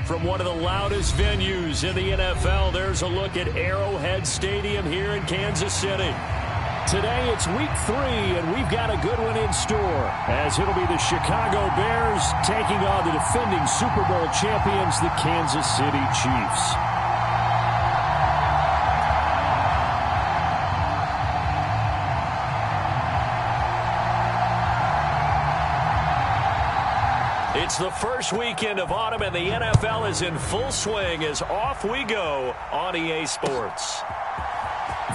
From one of the loudest venues in the NFL, there's a look at Arrowhead Stadium here in Kansas City. Today it's week 3, and we've got a good one in store, as it'll be the Chicago Bears taking on the defending Super Bowl champions, the Kansas City Chiefs. It's the first weekend of autumn, and the NFL is in full swing as off we go on EA Sports.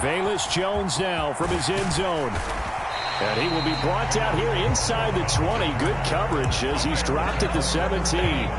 Velus Jones now from his end zone. And he will be brought down here inside the 20. Good coverage as he's dropped at the 17.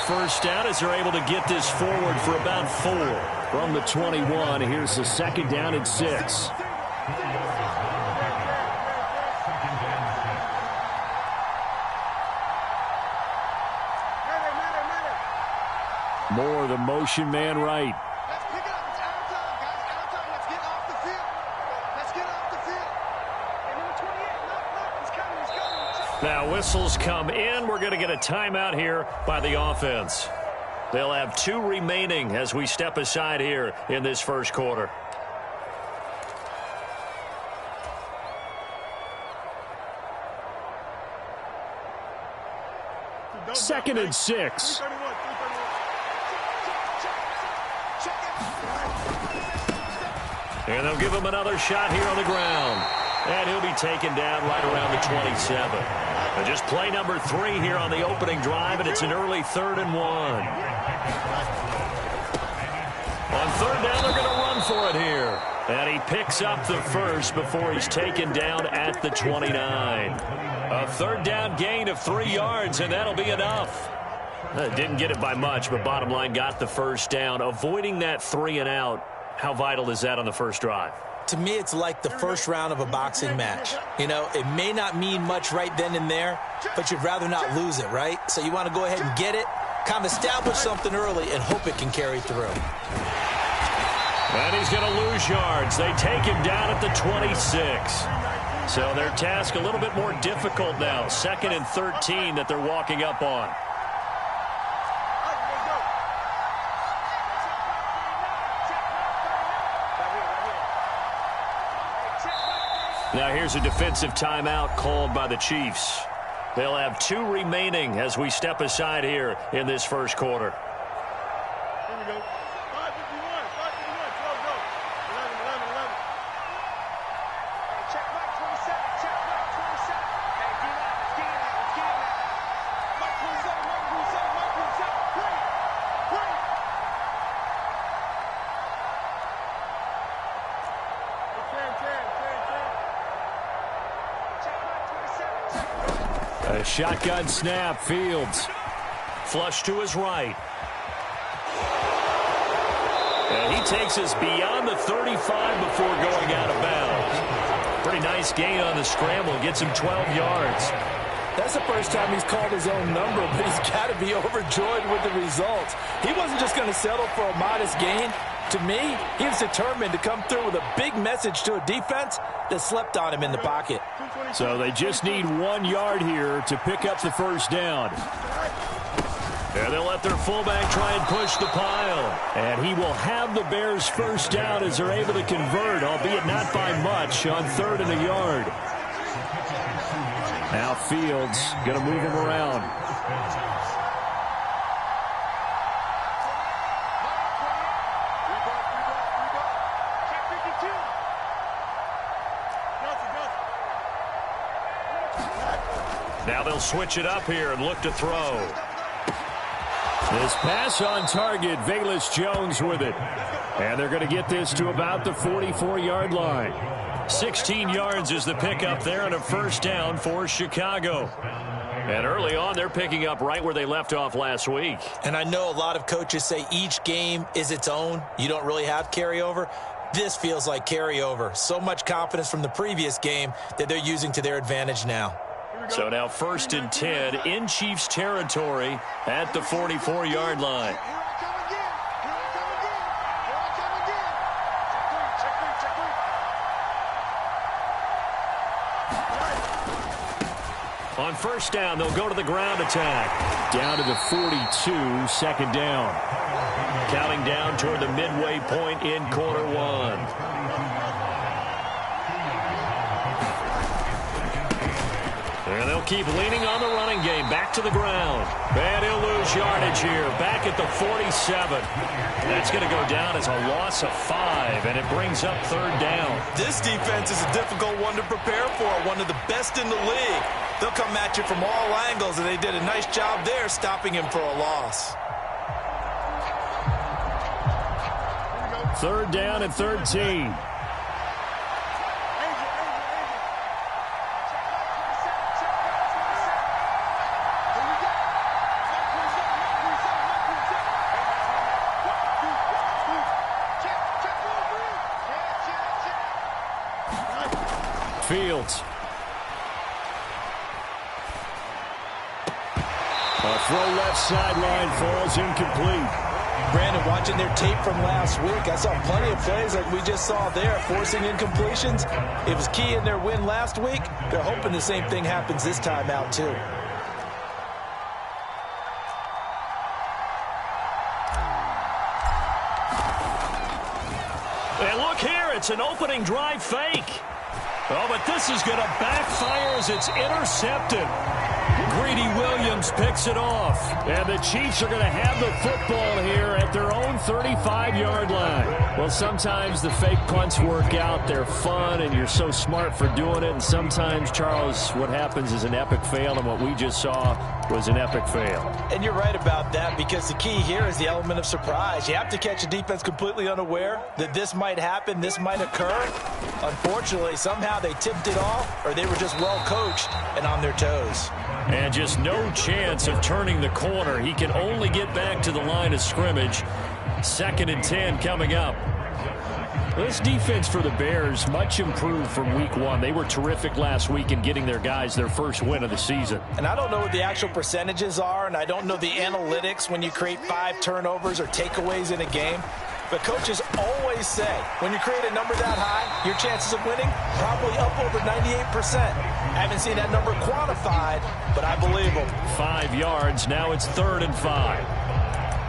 First down as they're able to get this forward for about 4 from the 21. Here's the second down and 6. Moore, the motion man right. Let's pick it up. It's out of time, guys. Out of time. Let's get off the field. Let's get off the field. And number 28, look, he's coming, he's coming. Now whistles come in. We're going to get a timeout here by the offense. They'll have 2 remaining as we step aside here in this first quarter. Second and 6. And they'll give him another shot here on the ground. And he'll be taken down right around the 27. And just play number 3 here on the opening drive, and it's an early 3rd and 1. On 3rd down, they're going to run for it here. And he picks up the first before he's taken down at the 29. A 3rd down gain of 3 yards, and that'll be enough. Didn't get it by much, but bottom line got the first down. Avoiding that 3 and out, how vital is that on the first drive? To me, it's like the first round of a boxing match. You know, it may not mean much right then and there, but you'd rather not lose it, right? So you want to go ahead and get it, kind of establish something early, and hope it can carry through. And he's going to lose yards. They take him down at the 26. So their task a little bit more difficult now. 2nd and 13 that they're walking up on. Now here's a defensive timeout called by the Chiefs. They'll have 2 remaining as we step aside here in this first quarter. Here we go. 5:51. 5:51. Go, go. 11. Check back 27. Check back 27. Hey, D-line. Let's get in there. Let's get in there. Mike 27. Mike 27. Mike 27. Play. A shotgun snap. Fields. Flush to his right. And he takes us beyond the 35 before going out of bounds. Pretty nice gain on the scramble. Gets him 12 yards. That's the first time he's called his own number, but he's got to be overjoyed with the results. He wasn't just going to settle for a modest gain. To me, he was determined to come through with a big message to a defense that slept on him in the pocket. So they just need 1 yard here to pick up the first down. And they'll let their fullback try and push the pile. And he will have the Bears first down as they're able to convert, albeit not by much, on 3rd and a yard. Now Fields going to move him around. Now they'll switch it up here and look to throw. This pass on target, Velus Jones with it. And they're going to get this to about the 44-yard line. 16 yards is the pickup there and a first down for Chicago. And early on, they're picking up right where they left off last week. And I know a lot of coaches say each game is its own. You don't really have carryover. This feels like carryover. So much confidence from the previous game that they're using to their advantage now. So now 1st and 10 in Chiefs territory at the 44-yard line. On first down, they'll go to the ground attack. Down to the 42, second down. Counting down toward the midway point in quarter one. And they'll keep leaning on the running game. Back to the ground. And he'll lose yardage here. Back at the 47. That's going to go down as a loss of 5, and it brings up 3rd down. This defense is a difficult one to prepare for, one of the best in the league. They'll come at you from all angles, and they did a nice job there stopping him for a loss. 3rd down and 13. Fields. A throw left sideline falls incomplete. Brandon, watching their tape from last week, I saw plenty of plays like we just saw there, forcing incompletions. It was key in their win last week. They're hoping the same thing happens this time out, too. And look here, it's an opening drive fake. Oh, but this is going to backfire as it's intercepted. Greedy Williams picks it off. And the Chiefs are going to have the football here at their own 35-yard line. Well, sometimes the fake punts work out. They're fun, and you're so smart for doing it. And sometimes, Charles, what happens is an epic fail, and what we just saw was an epic fail. And you're right about that, because the key here is the element of surprise. You have to catch a defense completely unaware that this might happen, this might occur. Unfortunately, somehow they tipped it off, or they were just well coached and on their toes. And just no chance of turning the corner. He can only get back to the line of scrimmage. 2nd and 10 coming up. This defense for the Bears, much improved from week 1. They were terrific last week in getting their guys their first win of the season. And I don't know what the actual percentages are, and I don't know the analytics when you create 5 turnovers or takeaways in a game. But coaches always say, when you create a number that high, your chances of winning probably up over 98%. I haven't seen that number quantified, but I believe them. 5 yards. Now it's 3rd and 5.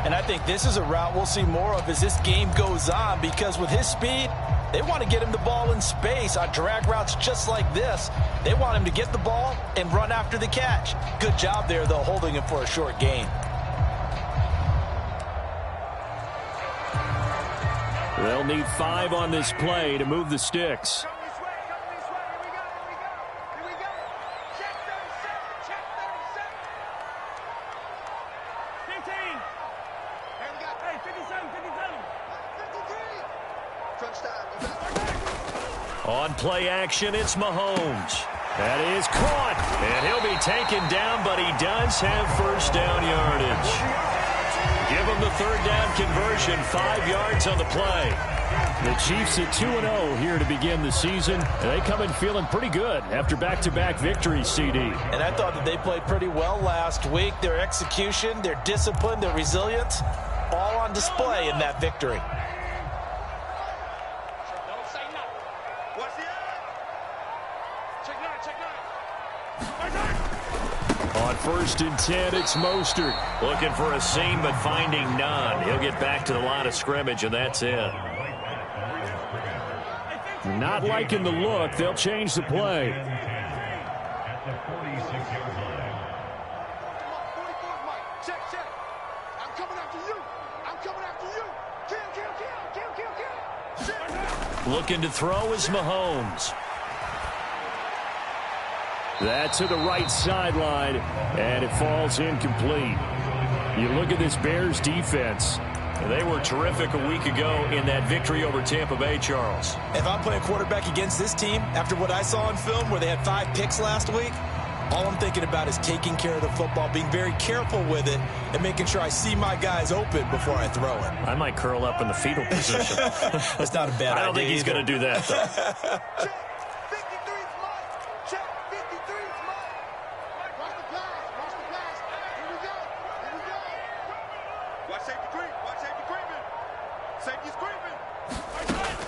And I think this is a route we'll see more of as this game goes on, because with his speed, they want to get him the ball in space on drag routes just like this. They want him to get the ball and run after the catch. Good job there, though, holding him for a short gain. They'll need 5 on this play to move the sticks. On play action, it's Mahomes. That is caught, and he'll be taken down, but he does have first down yardage. give them the third down conversion, 5 yards on the play. The Chiefs at 2-0 here to begin the season. And they come in feeling pretty good after back-to-back victories, CD. And I thought that they played pretty well last week. Their execution, their discipline, their resilience, all on display in that victory. On 1st and 10, it's Mostert. Looking for a seam, but finding none. He'll get back to the line of scrimmage, and that's it. Not liking the look. They'll change the play. Looking to throw is Mahomes. That's to the right sideline, and it falls incomplete. You look at this Bears defense. They were terrific a week ago in that victory over Tampa Bay, Charles. If I'm playing quarterback against this team, after what I saw on film where they had 5 picks last week, all I'm thinking about is taking care of the football, being very careful with it, and making sure I see my guys open before I throw it. I might curl up in the fetal position. That's not a bad idea. I don't think he's going to do that, though.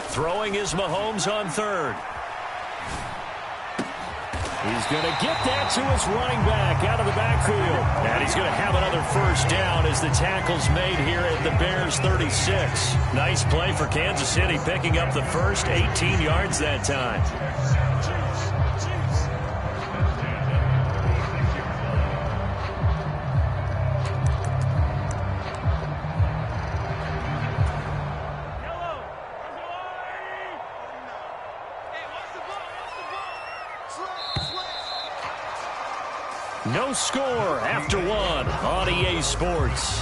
Throwing is Mahomes on 3rd. He's going to get that to his running back out of the backfield. And he's going to have another first down as the tackle's made here at the Bears 36. Nice play for Kansas City, picking up the first 18 yards that time. No score after 1 on EA Sports.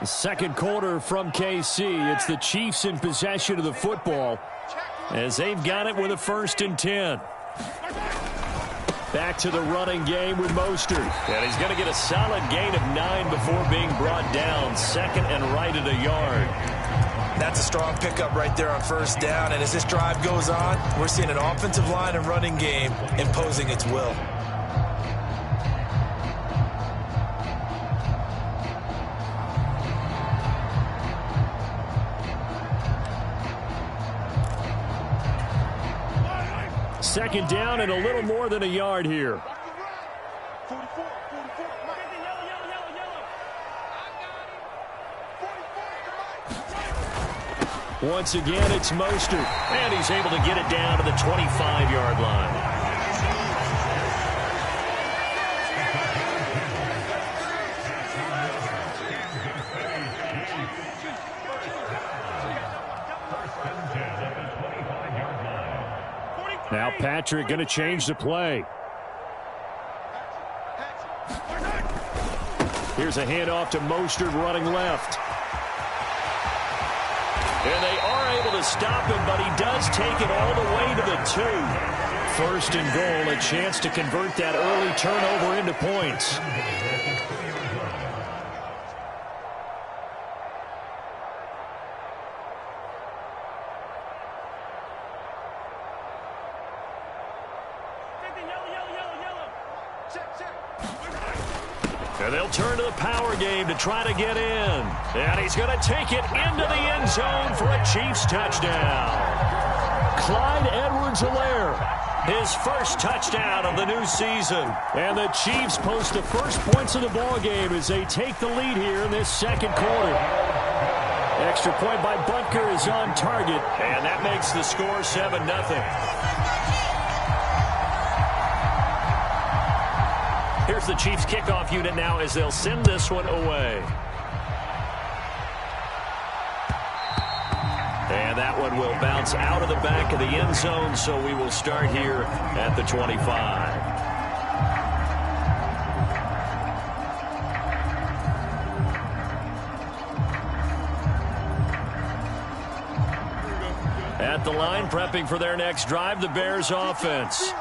The second quarter from KC. It's the Chiefs in possession of the football as they've got it with a 1st and 10. Back to the running game with Mostert. And he's going to get a solid gain of 9 before being brought down. 2nd and right at a yard. That's a strong pickup right there on 1st down. And as this drive goes on, we're seeing an offensive line and running game imposing its will. Second down and a little more than a yard here. Once again, it's Mostert. And he's able to get it down to the 25-yard line. Now Patrick going to change the play. Here's a handoff to Mostert running left. And they are able to stop him, but he does take it all the way to the 2. 1st and goal, a chance to convert that early turnover into points. And they'll turn to the power game to try to get in. And he's going to take it into the end zone for a Chiefs touchdown. Clyde Edwards-Helaire, his first touchdown of the new season. And the Chiefs post the first points of the ball game as they take the lead here in this second quarter. Extra point by Butker is on target. And that makes the score 7-0. Here's the Chiefs kickoff unit now as they'll send this one away. And that one will bounce out of the back of the end zone, so we will start here at the 25. At the line, prepping for their next drive, the Bears offense.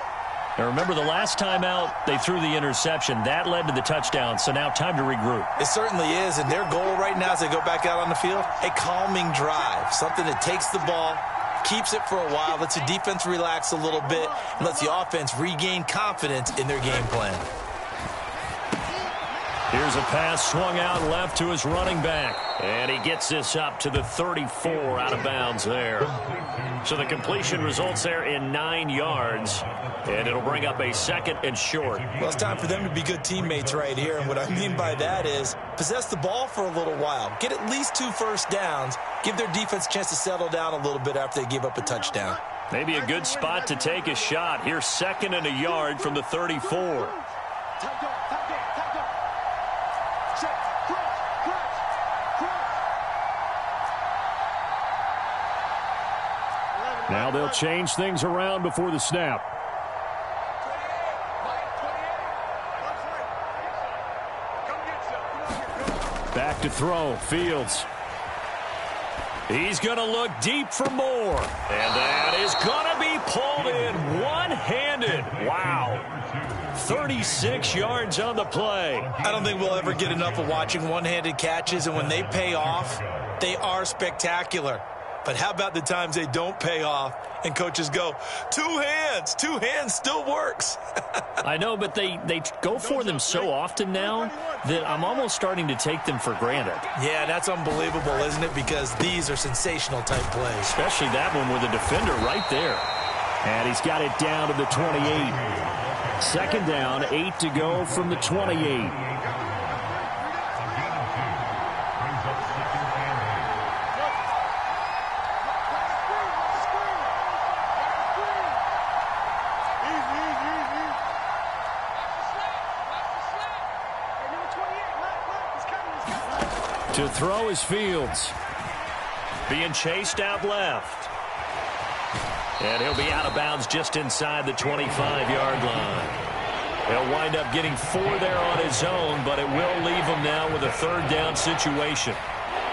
And remember, the last time out, they threw the interception. That led to the touchdown, so now time to regroup. It certainly is, and their goal right now as they go back out on the field, a calming drive, something that takes the ball, keeps it for a while, lets the defense relax a little bit, and lets the offense regain confidence in their game plan. Here's a pass swung out left to his running back. And he gets this up to the 34 out of bounds there. So the completion results there in 9 yards. And it'll bring up a 2nd and short. Well, it's time for them to be good teammates right here. And what I mean by that is possess the ball for a little while. Get at least 2 first downs. Give their defense a chance to settle down a little bit after they give up a touchdown. Maybe a good spot to take a shot. Here's 2nd and a yard from the 34. Now they'll change things around before the snap. Back to throw. Fields. He's going to look deep for more. And that is going to be pulled in one-handed. Wow. 36 yards on the play. I don't think we'll ever get enough of watching one-handed catches, and when they pay off, they are spectacular. But how about the times they don't pay off and coaches go, 2 hands still works. I know, but they go for them so often now that I'm almost starting to take them for granted. Yeah, that's unbelievable, isn't it? Because these are sensational type plays. Especially that one with a defender right there. And he's got it down to the 28. 2nd down, 8 to go from the 28. To throw is Fields. Being chased out left. And he'll be out of bounds just inside the 25-yard line. He'll wind up getting 4 there on his own, but it will leave him now with a 3rd down situation.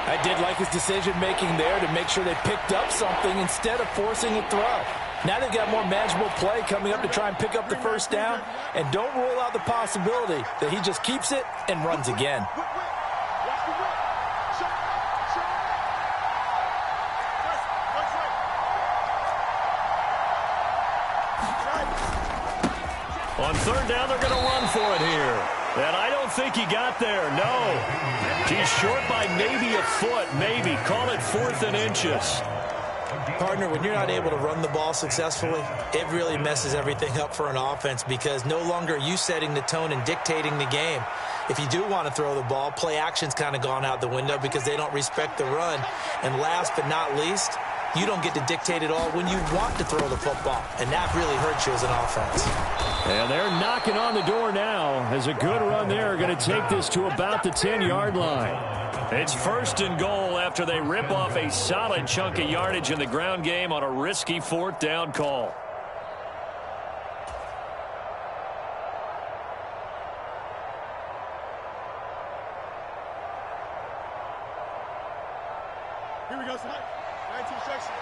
I did like his decision-making there to make sure they picked up something instead of forcing a throw. Now they've got more manageable play coming up to try and pick up the 1st down, and don't rule out the possibility that he just keeps it and runs again. On 3rd down, they're going to run for it here. And I don't think he got there, no. He's short by maybe a foot, maybe. Call it 4th and inches. Partner, when you're not able to run the ball successfully, it really messes everything up for an offense because no longer are you setting the tone and dictating the game. If you do want to throw the ball, play action's kind of gone out the window because they don't respect the run. And last but not least, you don't get to dictate it all when you want to throw the football. And that really hurts you as an offense. And they're knocking on the door now as a good run there. Going to take this to about the 10-yard line. It's 1st and goal after they rip off a solid chunk of yardage in the ground game on a risky 4th down call. Here we go, son. 19 section.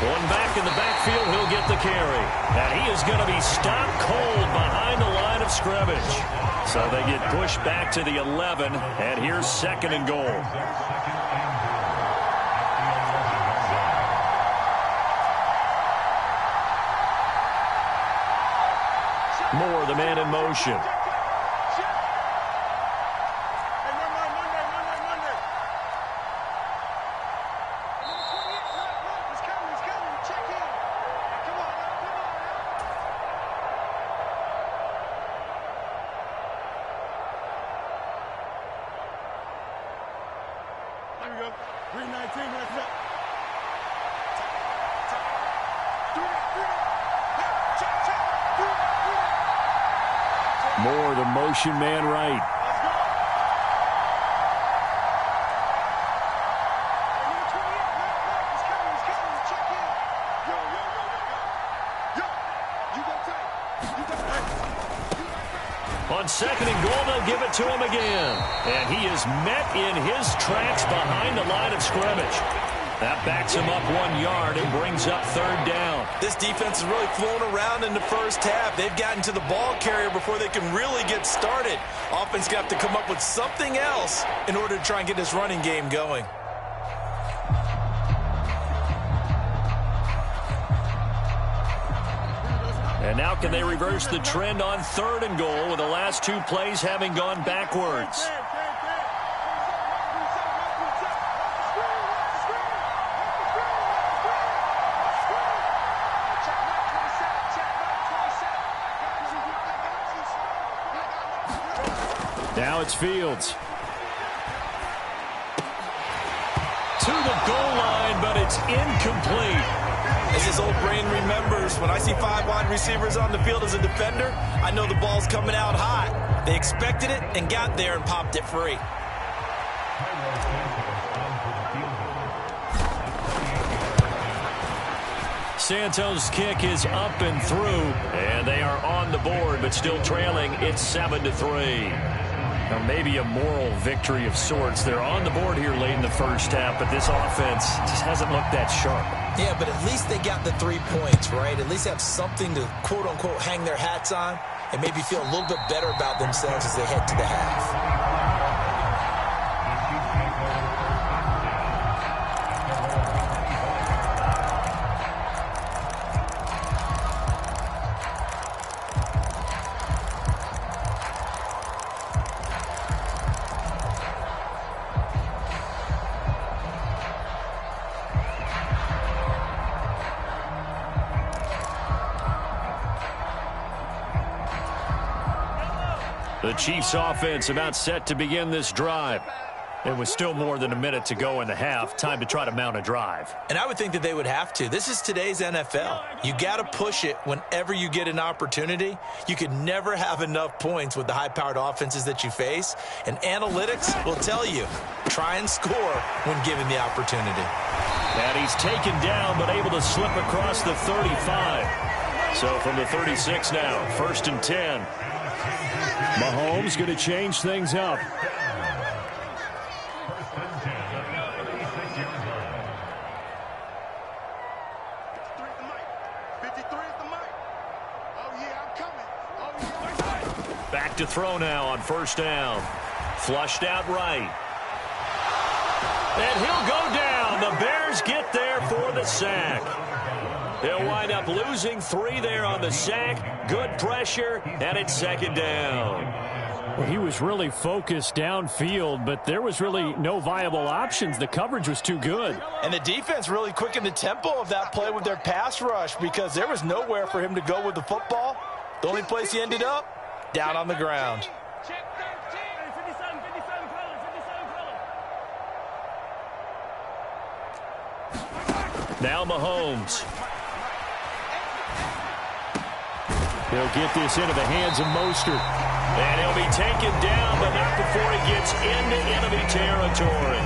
Going back in the backfield, he'll get the carry. And he is going to be stopped cold behind the line of scrimmage. So they get pushed back to the 11, and here's 2nd and goal. Moore, the man in motion. Moore, the motion man right. On On second and goal, they'll give it to him again. And he is met in his tracks behind the line of scrimmage. That backs him up 1 yard and brings up third down. This defense is really flown around in the first half. They've gotten to the ball carrier before they can really get started. Offense going to have to come up with something else in order to try and get this running game going. And now can they reverse the trend on third and goal with the last 2 plays having gone backwards? Now it's Fields. To the goal line, but it's incomplete. As his old brain remembers, when I see 5 wide receivers on the field as a defender, I know the ball's coming out hot. They expected it and got there and popped it free. Santos' kick is up and through, and they are on the board, but still trailing. It's 7-3. Now, maybe a moral victory of sorts. They're on the board here late in the first half, but this offense just hasn't looked that sharp. Yeah, but at least they got the 3 points, right? At least have something to, quote-unquote, hang their hats on and maybe feel a little bit better about themselves as they head to the half. The Chiefs offense about set to begin this drive. It was still more than a minute to go in the half. Time to try to mount a drive. And I would think that they would have to. This is today's NFL. You got to push it whenever you get an opportunity. You could never have enough points with the high-powered offenses that you face. And analytics will tell you, try and score when given the opportunity. And he's taken down but able to slip across the 35. So from the 36 now, 1st and 10. Mahomes going to change things up. Back to throw now on 1st down. Flushed out right. And he'll go down. The Bears get there for the sack. They'll wind up losing 3 there on the sack. Good pressure, and it's 2nd down. Well, he was really focused downfield, but there was really no viable options. The coverage was too good. And the defense really quickened the tempo of that play with their pass rush because there was nowhere for him to go with the football. The only place he ended up, down on the ground. Now Mahomes. He'll get this into the hands of Mostert. And he'll be taken down, but not before he gets into enemy territory.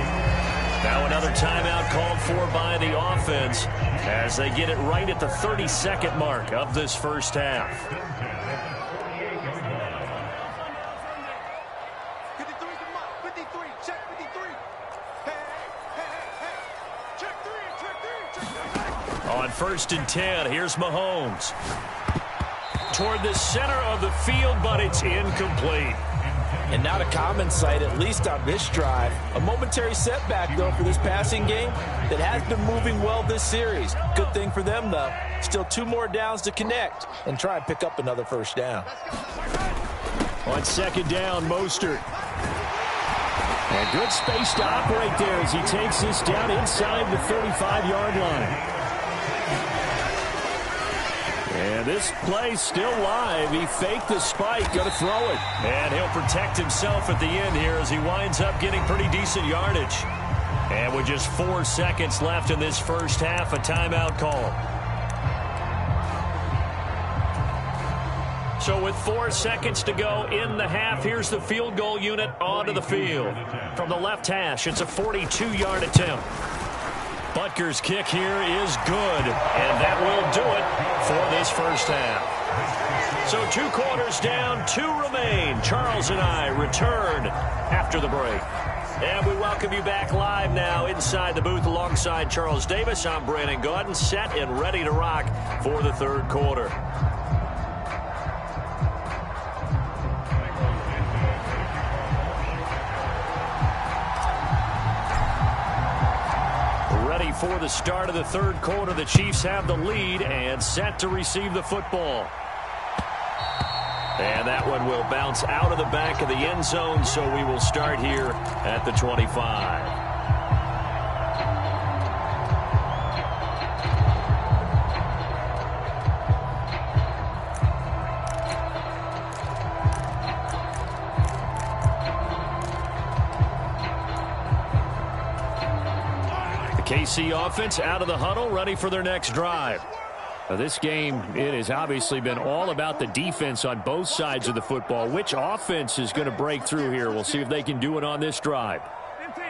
Now another timeout called for by the offense as they get it right at the 32nd mark of this first half. 53, check 53. Check 3. On 1st and 10, here's Mahomes. Toward the center of the field, but it's incomplete. And not a common sight, at least on this drive. A momentary setback, though, for this passing game that has been moving well this series. Good thing for them, though. Still 2 more downs to connect and try and pick up another 1st down. On 2nd down, Mostert. And good space to operate there as he takes this down inside the 35-yard line. And this play's still live. He faked the spike, going to throw it. And he'll protect himself at the end here as he winds up getting pretty decent yardage. And with just 4 seconds left in this first half, a timeout call. So with 4 seconds to go in the half, here's the field goal unit onto the field. From the left hash, it's a 42-yard attempt. Butker's kick here is good, and that will do it for this first half. So 2 quarters down, 2 remain. Charles and I return after the break. And we welcome you back live now inside the booth alongside Charles Davis. I'm Brandon Gaudin, set and ready to rock for the 3rd quarter. Ready for the start of the 3rd quarter. The Chiefs have the lead and set to receive the football. And that one will bounce out of the back of the end zone, so we will start here at the 25. KC offense out of the huddle, ready for their next drive. Now this game, it has obviously been all about the defense on both sides of the football. Which offense is going to break through here? We'll see if they can do it on this drive. 15.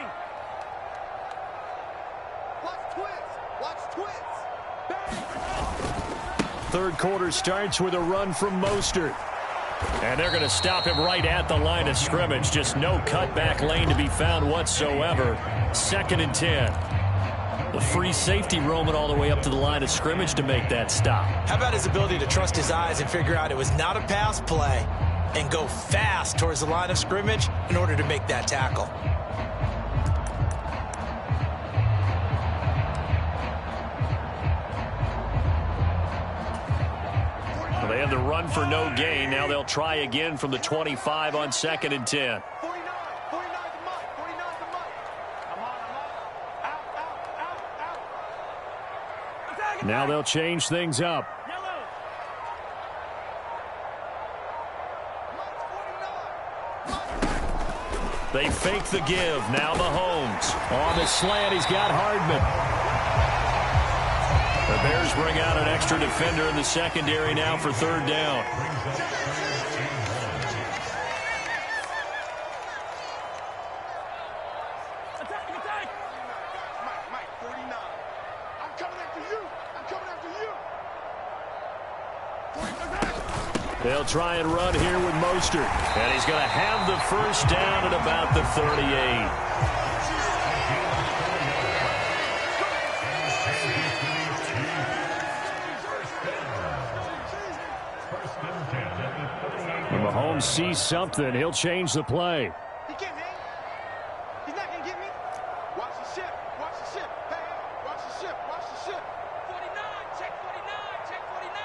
Watch twits. 3rd quarter starts with a run from Mostert. And they're going to stop him right at the line of scrimmage. Just no cutback lane to be found whatsoever. 2nd and 10. The free safety roaming all the way up to the line of scrimmage to make that stop. How about his ability to trust his eyes and figure out it was not a pass play and go fast towards the line of scrimmage in order to make that tackle? Well, they had the run for no gain. Now they'll try again from the 25 on 2nd and 10. Now they'll change things up. They fake the give. Now Mahomes. On the slant, he's got Hardman. The Bears bring out an extra defender in the secondary now for 3rd down. They'll try and run here with Mostert. And he's going to have the 1st down at about the 38. When Mahomes sees something, he'll change the play. He can't hang. He's not going to get me. Watch the ship. Watch the ship. Hey, watch the ship. Watch the ship. 49. Check 49. Check 49.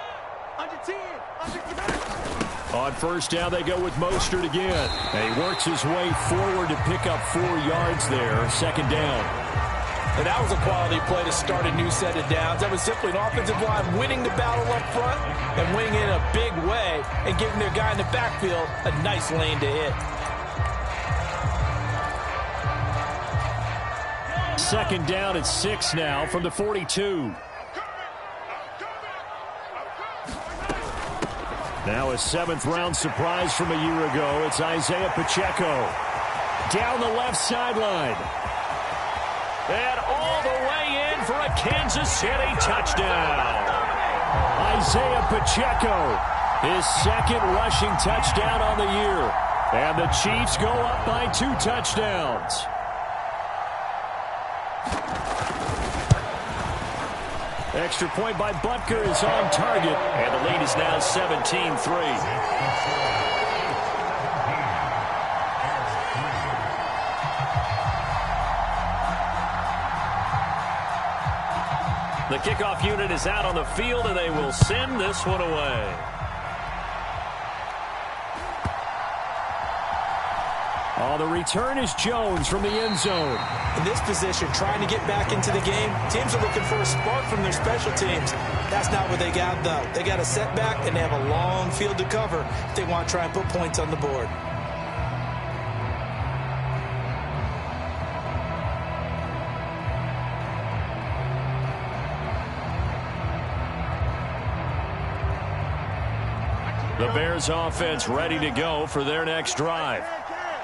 Under 10. Under 10. On 1st down, they go with Mostert again. And he works his way forward to pick up 4 yards there. 2nd down. And that was a quality play to start a new set of downs. That was simply an offensive line winning the battle up front and winning it in a big way and giving their guy in the backfield a nice lane to hit. 2nd down at 6 now from the 42. Now a 7th-round surprise from a year ago. It's Isaiah Pacheco. Down the left sideline. And all the way in for a Kansas City touchdown. Isaiah Pacheco, his 2nd rushing touchdown on the year. And the Chiefs go up by 2 touchdowns. Extra point by Butker is on target, and the lead is now 17-3. The kickoff unit is out on the field, and they will send this one away. Oh, the return is Jones from the end zone. In this position, trying to get back into the game, teams are looking for a spark from their special teams. That's not what they got, though. They got a setback, and they have a long field to cover if they want to try and put points on the board. The Bears offense ready to go for their next drive.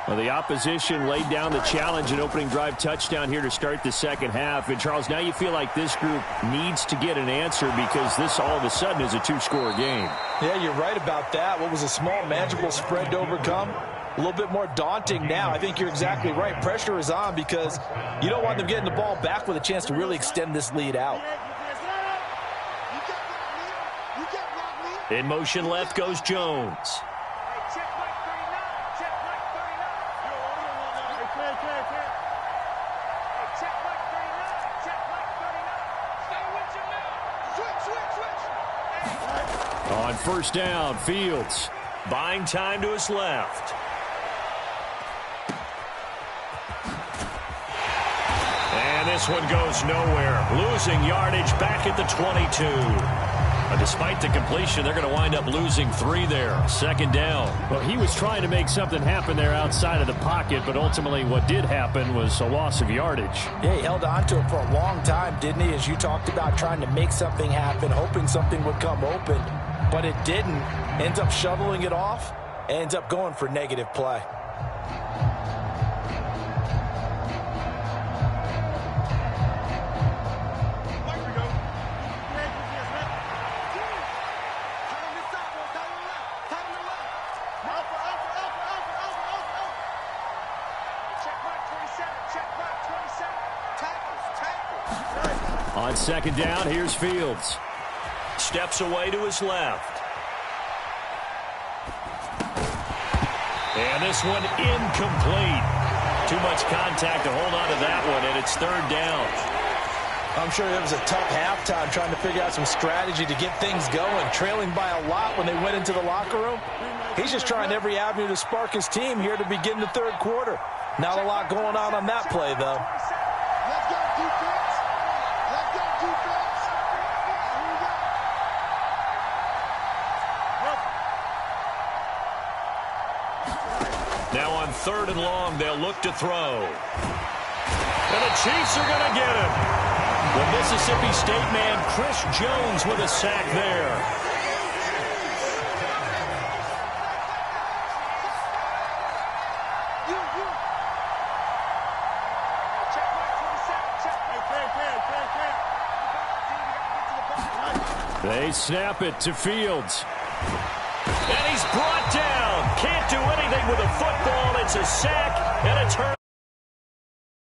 Well, the opposition laid down the challenge and opening drive touchdown here to start the second half. And, Charles, now you feel like this group needs to get an answer because this all of a sudden is a two-score game. Yeah, you're right about that. What was a small, manageable spread to overcome? A little bit more daunting now. I think you're exactly right. Pressure is on because you don't want them getting the ball back with a chance to really extend this lead out. In motion left goes Jones. On first down, Fields. Buying time to his left. And this one goes nowhere. Losing yardage back at the 22. Despite the completion, they're going to wind up losing 3 there. Second down. Well, he was trying to make something happen there outside of the pocket, but ultimately what did happen was a loss of yardage. Yeah, he held on to it for a long time, didn't he? As you talked about, trying to make something happen, hoping something would come open, but it didn't. Ends up shoveling it off, ends up going for negative play. On second down, here's Fields. Steps away to his left. And this one incomplete. Too much contact to hold on to that one, and it's third down. I'm sure it was a tough halftime trying to figure out some strategy to get things going. Trailing by a lot when they went into the locker room. He's just trying every avenue to spark his team here to begin the third quarter. Not a lot going on that play, though. Let's go, defense. Let's go, defense. Now on third and long, they'll look to throw. And the Chiefs are going to get him. The Mississippi State man, Chris Jones, with a sack there. They snap it to Fields. And he's brought down. Can't do anything with a football. It's a sack and a turn.